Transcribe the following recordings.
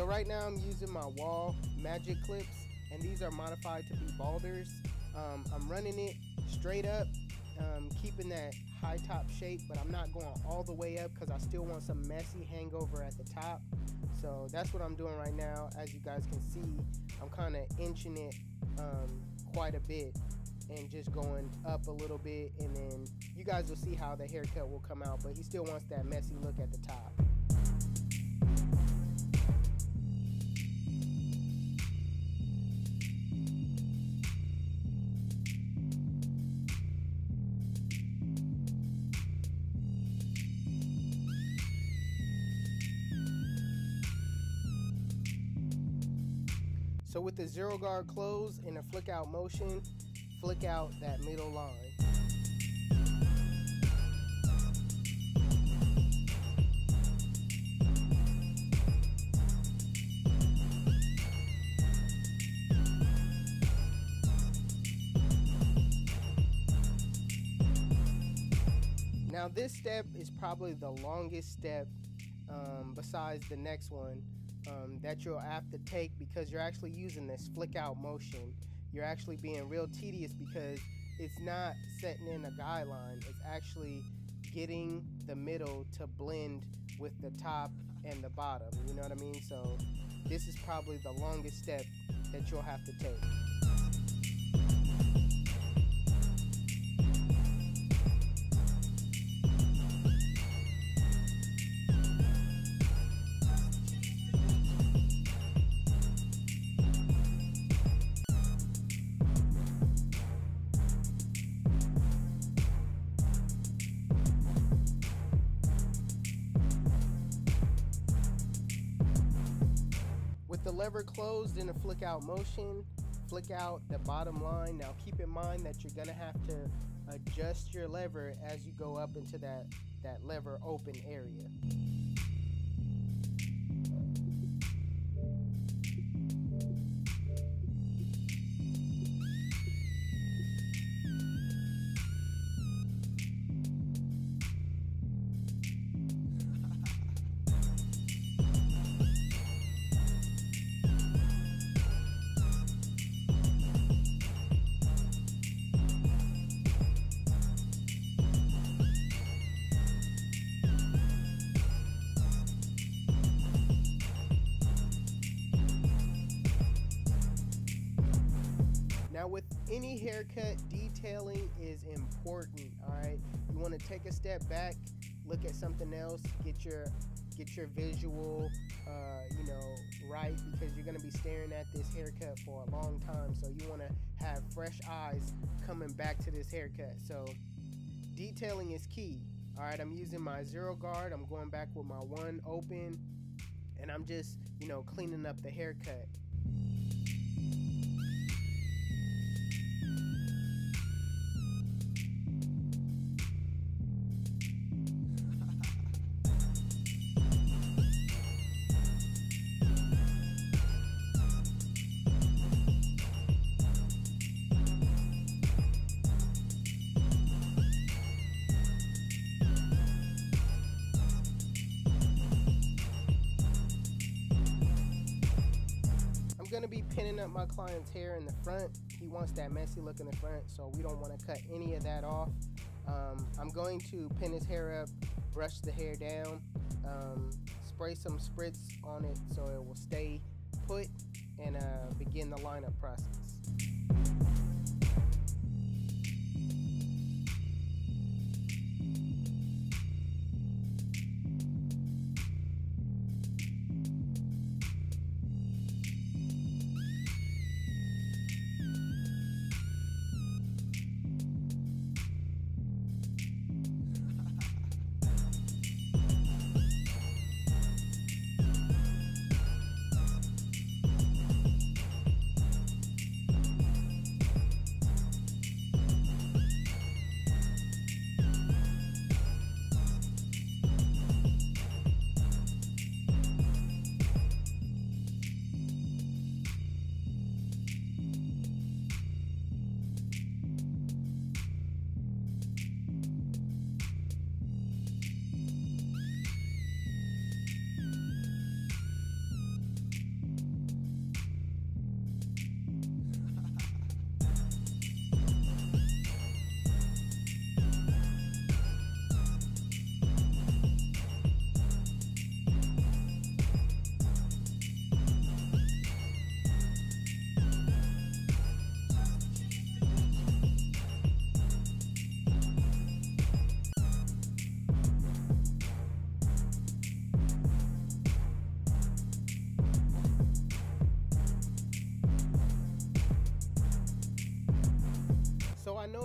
So right now I'm using my Wahl Magic Clips, and these are modified to be balders. I'm running it straight up, keeping that high top shape, but I'm not going all the way up because I still want some messy hangover at the top. So that's what I'm doing right now. As you guys can see, I'm kind of inching it quite a bit and just going up a little bit, and then you guys will see how the haircut will come out, but he still wants that messy look at the top. So with the zero guard close in a flick out motion, flick out that middle line. Now this step is probably the longest step besides the next one that you'll have to take, because you're actually using this flick out motion. You're actually being real tedious because it's not setting in a guideline. It's actually getting the middle to blend with the top and the bottom. You know what I mean? So this is probably the longest step that you'll have to take. With the lever closed in a flick out motion, flick out the bottom line. Now keep in mind that you're gonna have to adjust your lever as you go up into that lever open area. Now with any haircut, detailing is important, all right? You want to take a step back, look at something else, get your visual, right, because you're going to be staring at this haircut for a long time. So you want to have fresh eyes coming back to this haircut. So detailing is key, all right? I'm using my zero guard. I'm going back with my one open, and I'm just, cleaning up the haircut. I'm gonna be pinning up my client's hair in the front. He wants that messy look in the front, so we don't want to cut any of that off. I'm going to pin his hair up, brush the hair down, spray some spritz on it so it will stay put, and begin the lineup process.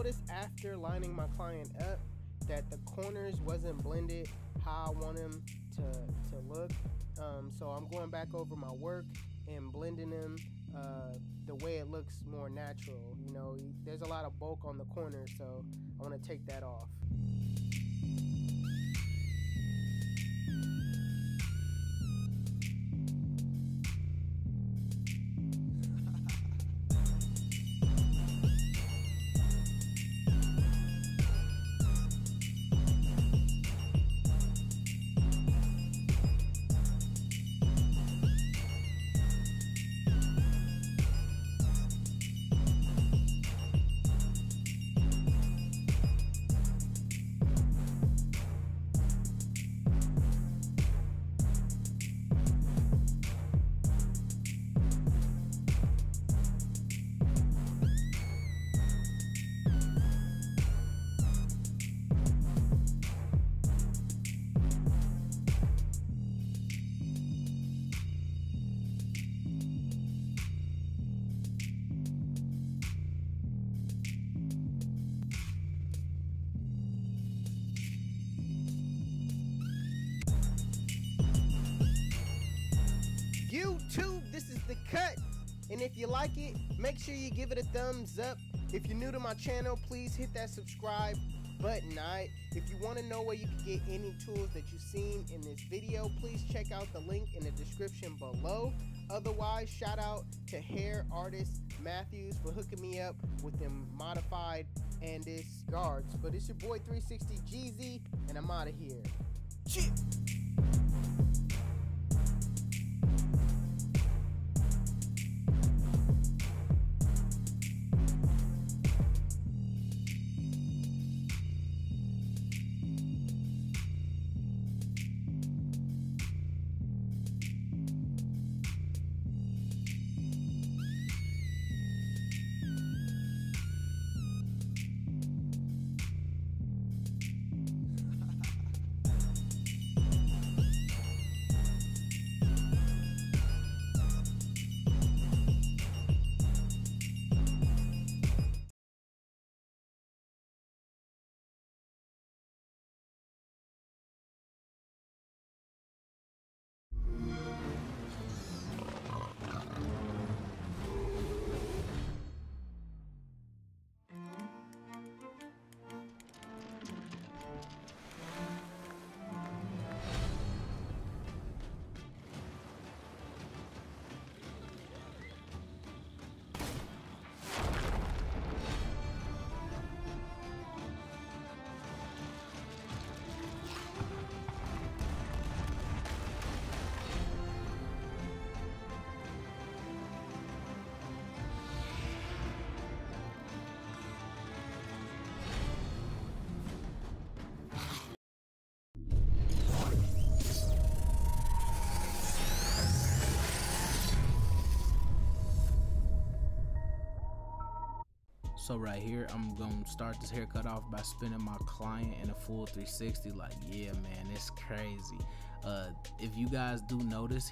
noticed after lining my client up that the corners wasn't blended how I want them to look. So I'm going back over my work and blending them the way it looks more natural. You know, there's a lot of bulk on the corners, so I want to take that off. YouTube, this is the cut, and if you like it, make sure you give it a thumbs up. If you're new to my channel, please hit that subscribe button. Alright, if you want to know where you can get any tools that you've seen in this video, please check out the link in the description below. Otherwise, shout out to hair artist Matthews for hooking me up with them modified Andis guards. But it's your boy 360 Jeezy, and I'm out of here. Chip. So right here, I'm gonna start this haircut off by spinning my client in a full 360. Like, yeah, man, it's crazy. If you guys do notice,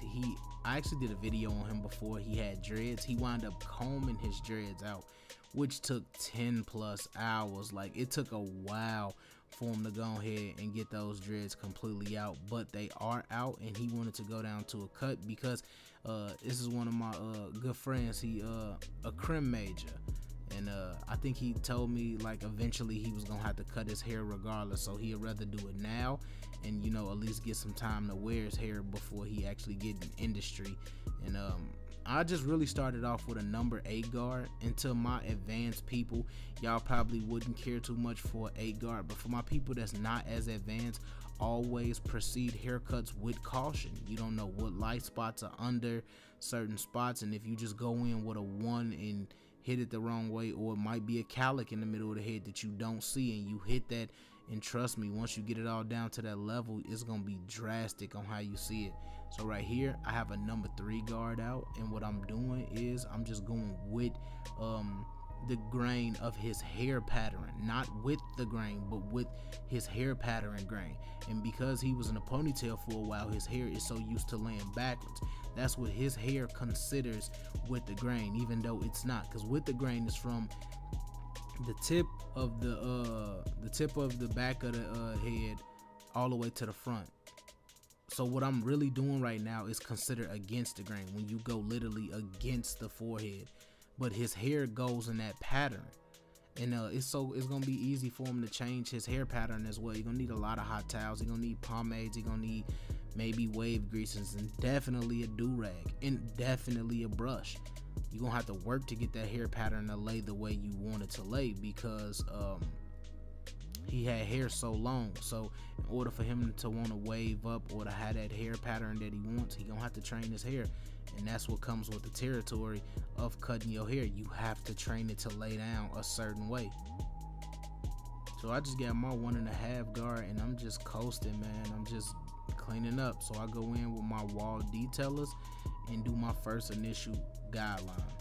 I actually did a video on him before he had dreads. He wound up combing his dreads out, which took 10+ hours. Like, it took a while for him to go ahead and get those dreads completely out, but they are out, and he wanted to go down to a cut because this is one of my good friends. He a crim major. And I think he told me like eventually he was gonna have to cut his hair regardless, so he'd rather do it now and, you know, at least get some time to wear his hair before he actually get in industry. And I just really started off with a number 8 guard. Until my advanced people, y'all probably wouldn't care too much for an 8 guard, but for my people that's not as advanced, always proceed haircuts with caution. You don't know what light spots are under certain spots, and if you just go in with a 1 and hit it the wrong way, or it might be a cowlick in the middle of the head that you don't see and you hit that, and trust me, once you get it all down to that level, it's gonna be drastic on how you see it. So right here I have a number 3 guard out, and what I'm doing is I'm just going with the grain of his hair pattern, not with the grain, but with his hair pattern grain. And because he was in a ponytail for a while, his hair is so used to laying backwards. That's what his hair considers with the grain, even though it's not, because with the grain is from the tip of the back of the head all the way to the front. So what I'm really doing right now is considered against the grain, when you go literally against the forehead, but his hair goes in that pattern. And it's gonna be easy for him to change his hair pattern as well. You're gonna need a lot of hot towels, you're gonna need pomades, you're gonna need maybe wave greases, and definitely a do-rag, and definitely a brush. You're gonna have to work to get that hair pattern to lay the way you want it to lay, because he had hair so long. So in order for him to want to wave up or to have that hair pattern that he wants, he gonna have to train his hair. And that's what comes with the territory of cutting your hair. You have to train it to lay down a certain way. So I just got my 1.5 guard, and I'm just coasting, man. I'm just cleaning up. So I go in with my wall detailers and do my first initial guideline.